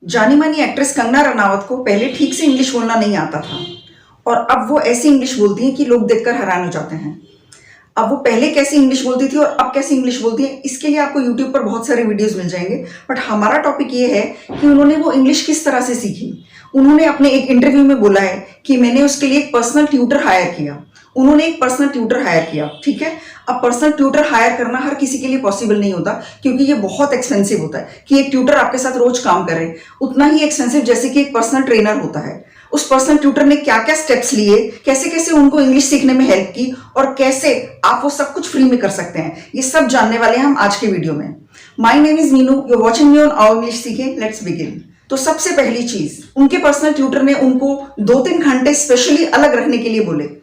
जानी मानी एक्ट्रेस कंगना रनावत को पहले ठीक से इंग्लिश बोलना नहीं आता था और अब वो ऐसी इंग्लिश बोलती हैं कि लोग देखकर हैरान हो जाते हैं। अब वो पहले कैसी इंग्लिश बोलती थी और अब कैसी इंग्लिश बोलती है, इसके लिए आपको यूट्यूब पर बहुत सारे वीडियोस मिल जाएंगे। बट हमारा टॉपिक ये है कि उन्होंने वो इंग्लिश किस तरह से सीखी। उन्होंने अपने एक इंटरव्यू में बोला है कि मैंने उसके लिए एक पर्सनल ट्यूटर हायर किया। उन्होंने एक पर्सनल ट्यूटर हायर किया, ठीक है। अब पर्सनल ट्यूटर हायर करना हर किसी के लिए पॉसिबल नहीं होता, क्योंकि ये बहुत एक्सपेंसिव होता है कि एक ट्यूटर आपके साथ रोज काम करे। उतना ही एक्सपेंसिव जैसे कि एक पर्सनल ट्रेनर होता है। उस पर्सनल ट्यूटर ने क्या क्या स्टेप्स लिए, कैसे कैसे उनको इंग्लिश सीखने में हेल्प की और कैसे आप वो सब कुछ फ्री में कर सकते हैं, ये सब जानने वाले हैं हम आज के वीडियो में। My name is Meenu, you are watching me on our English सीखे। Let's begin. तो सबसे पहली चीज, उनके पर्सनल ट्यूटर ने उनको 2-3 घंटे स्पेशली अलग रखने के लिए बोले।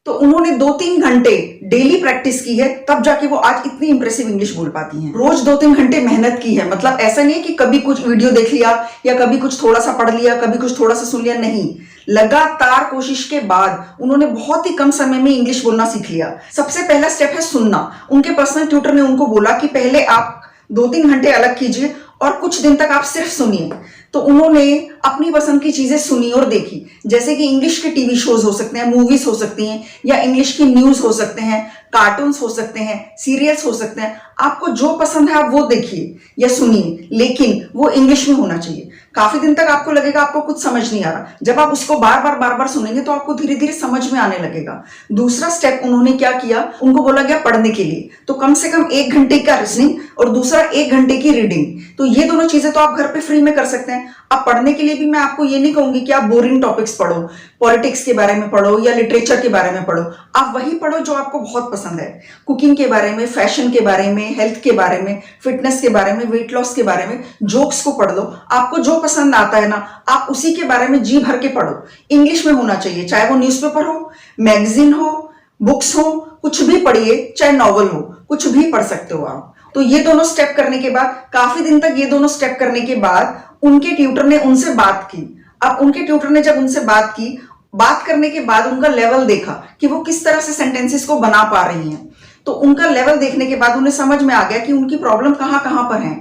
तो उन्होंने 2-3 घंटे डेली प्रैक्टिस की है, तब जाके वो आज इतनी इंप्रेसिव इंग्लिश बोल पाती हैं। रोज 2-3 घंटे मेहनत की है, मतलब ऐसा नहीं है कि कभी कुछ वीडियो देख लिया या कभी कुछ थोड़ा सा पढ़ लिया, कभी कुछ थोड़ा सा सुन लिया, नहीं। लगातार कोशिश के बाद उन्होंने बहुत ही कम समय में इंग्लिश बोलना सीख लिया। सबसे पहला स्टेप है सुनना। उनके पर्सनल ट्यूटर ने उनको बोला कि पहले आप 2-3 घंटे अलग कीजिए और कुछ दिन तक आप सिर्फ सुनिए। तो उन्होंने अपनी पसंद की चीजें सुनी और देखी, जैसे कि इंग्लिश के टीवी शोज हो सकते हैं, मूवीज हो सकती हैं, या इंग्लिश की न्यूज हो सकते हैं, कार्टून्स हो सकते हैं, सीरियल्स हो सकते हैं। आपको जो पसंद है आप वो देखिए या सुनिए, लेकिन वो इंग्लिश में होना चाहिए। काफी दिन तक आपको लगेगा आपको कुछ समझ नहीं आ रहा, जब आप उसको बार बार सुनेंगे तो आपको धीरे धीरे समझ में आने लगेगा। दूसरा स्टेप उन्होंने क्या किया, उनको बोला गया पढ़ने के लिए, तो कम से कम 1 घंटे का लिसनिंग और दूसरा 1 घंटे की रीडिंग। तो ये दोनों चीजें तो आप घर पे फ्री में कर सकते हैं। अब पढ़ने के लिए भी मैं आपको ये नहीं कहूंगी कि आप बोरिंग टॉपिक्स पढ़ो, पॉलिटिक्स के बारे में पढ़ो या लिटरेचर के बारे में पढ़ो। आप वही पढ़ो जो आपको बहुत पसंद है, कुकिंग के बारे में, फैशन के बारे में, हेल्थ के बारे में, फिटनेस के बारे में, वेट लॉस के बारे में, जोक्स को पढ़ लो। आपको जो पसंद आता है ना, आप उसी के बारे में जी भर के पढ़ो। इंग्लिश में होना चाहिए, चाहे वो न्यूज़पेपर हो, मैगजीन हो, बुक्स हो, कुछ भी पढ़िए, चाहे नॉवल हो, कुछ भी पढ़ सकते हो आप। तो ये दोनों स्टेप करने के बाद, काफी दिन तक ये दोनों स्टेप करने के बाद उनके ट्यूटर ने उनसे बात की। अब उनके ट्यूटर ने जब उनसे बात की, बात करने के बाद उनका लेवल देखा कि वो किस तरह से सेंटेंसेस को बना पा रही हैं। तो उनका लेवल देखने के बाद उन्हें समझ में आ गया कि उनकी प्रॉब्लम कहाँ कहाँ पर है,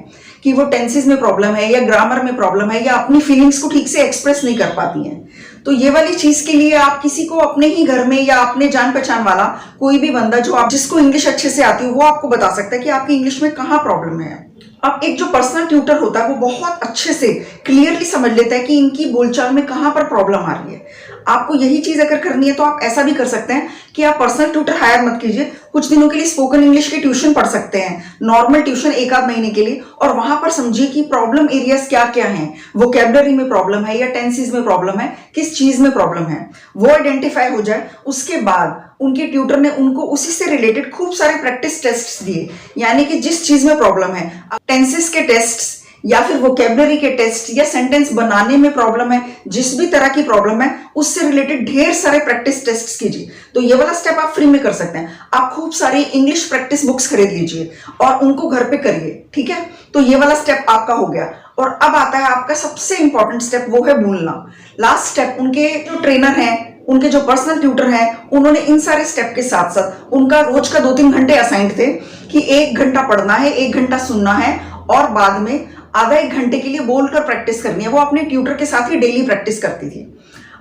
कि वो टेंसेस में प्रॉब्लम है या ग्रामर में प्रॉब्लम है या अपनी फीलिंग्स को ठीक से एक्सप्रेस नहीं कर पाती हैं। तो ये वाली चीज के लिए आप किसी को अपने ही घर में या अपने जान पहचान वाला कोई भी बंदा जो आप जिसको इंग्लिश अच्छे से आती हो, वो आपको बता सकता है कि आपकी इंग्लिश में कहाँ प्रॉब्लम है। अब एक जो पर्सनल ट्यूटर होता है वो बहुत अच्छे से क्लियरली समझ लेता है कि इनकी बोलचाल में कहाँ पर प्रॉब्लम आ रही है। आपको यही चीज अगर करनी है तो आप ऐसा भी कर सकते हैं कि आप पर्सनल ट्यूटर हायर मत कीजिए, कुछ दिनों के लिए स्पोकन इंग्लिश की ट्यूशन पढ़ सकते हैं, नॉर्मल ट्यूशन 1-8 महीने के लिए, और वहां पर समझिए कि प्रॉब्लम एरियाज क्या क्या हैं। वोकैबुलरी में प्रॉब्लम है या टेंसेस में प्रॉब्लम है, किस चीज में प्रॉब्लम है, वो आइडेंटिफाई हो जाए। उसके बाद उनके ट्यूटर ने उनको उसी से रिलेटेड खूब सारे प्रैक्टिस टेस्ट्स दिए, यानी कि जिस चीज में प्रॉब्लम है, टेंसेस के टेस्ट्स या फिर वोकैबुलरी के टेस्ट या सेंटेंस बनाने में प्रॉब्लम है, जिस भी तरह की प्रॉब्लम है उससे रिलेटेड ढेर सारे प्रैक्टिस टेस्ट्स कीजिए। तो ये वाला स्टेप आप फ्री में कर सकते हैं। आप खूब सारी इंग्लिश प्रैक्टिस बुक्स खरीद लीजिए और उनको घर पे करिए, ठीक है। तो ये वाला स्टेप आपका हो गया। और अब आता है आपका सबसे इंपॉर्टेंट स्टेप, वो है बोलना। लास्ट स्टेप, उनके जो ट्रेनर हैं, उनके जो पर्सनल ट्यूटर हैं, उन्होंने इन सारे स्टेप के साथ साथ उनका रोज का 2-3 घंटे असाइंड थे कि 1 घंटा पढ़ना है, 1 घंटा सुनना है और बाद में आधा 1 घंटे के लिए बोलकर प्रैक्टिस करनी है। वो अपने ट्यूटर के साथ ही डेली प्रैक्टिस करती थी।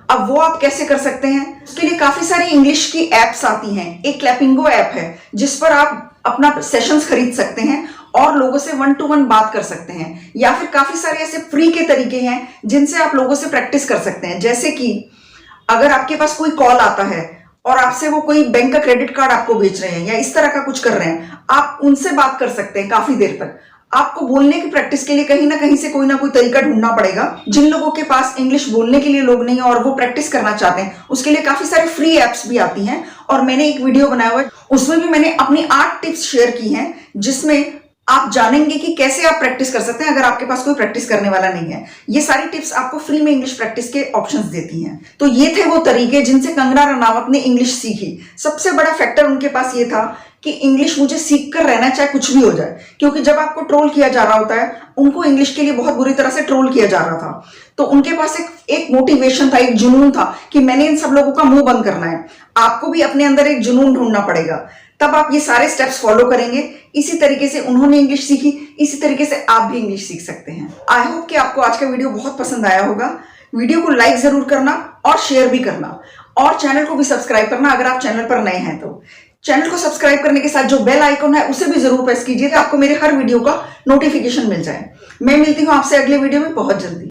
अब वो आप कैसे कर सकते हैं, उसके लिए काफी सारी इंग्लिश की एप्स आती हैं। एक क्लैपिंगो ऐप है जिस पर आप अपना सेशंस खरीद सकते हैं और लोगों से 1-to-1 बात कर सकते हैं, या फिर काफी सारे ऐसे फ्री के तरीके हैं जिनसे आप लोगों से प्रैक्टिस कर सकते हैं। जैसे कि अगर आपके पास कोई कॉल आता है और आपसे वो कोई बैंक का क्रेडिट कार्ड आपको बेच रहे हैं या इस तरह का कुछ कर रहे हैं, आप उनसे बात कर सकते हैं काफी देर तक। आपको बोलने की प्रैक्टिस के लिए कहीं ना कहीं से कोई ना कोई तरीका ढूंढना पड़ेगा। जिन लोगों के पास इंग्लिश बोलने के लिए लोग नहीं है और वो प्रैक्टिस करना चाहते हैं, उसके लिए काफी सारी फ्री एप्स भी आती हैं। और मैंने एक वीडियो बनाया हुआ है, उसमें भी मैंने अपनी 8 टिप्स शेयर की हैं, जिसमें आप जानेंगे कि कैसे आप प्रैक्टिस कर सकते हैं अगर आपके पास कोई प्रैक्टिस करने वाला नहीं है। ये सारी टिप्स आपको फ्री में इंग्लिश प्रैक्टिस के ऑप्शंस देती हैं। तो ये थे वो तरीके जिनसे कंगना रनावत ने इंग्लिश सीखी। सबसे बड़ा फैक्टर उनके पास ये था कि इंग्लिश मुझे सीख कर रहना, चाहे कुछ भी हो जाए। क्योंकि जब आपको ट्रोल किया जा रहा होता है, उनको इंग्लिश के लिए बहुत बुरी तरह से ट्रोल किया जा रहा था, तो उनके पास एक मोटिवेशन था, एक जुनून था कि मैंने इन सब लोगों का मुंह बंद करना है। आपको भी अपने अंदर एक जुनून ढूंढना पड़ेगा, तब आप ये सारे स्टेप्स फॉलो करेंगे। इसी तरीके से उन्होंने इंग्लिश सीखी, इसी तरीके से आप भी इंग्लिश सीख सकते हैं। आई होप कि आपको आज का वीडियो बहुत पसंद आया होगा। वीडियो को लाइक जरूर करना और शेयर भी करना, और चैनल को भी सब्सक्राइब करना अगर आप चैनल पर नए हैं तो। चैनल को सब्सक्राइब करने के साथ जो बेल आइकन है उसे भी जरूर प्रेस कीजिए, ताकि आपको मेरे हर वीडियो का नोटिफिकेशन मिल जाए। मैं मिलती हूँ आपसे अगले वीडियो में बहुत जल्दी।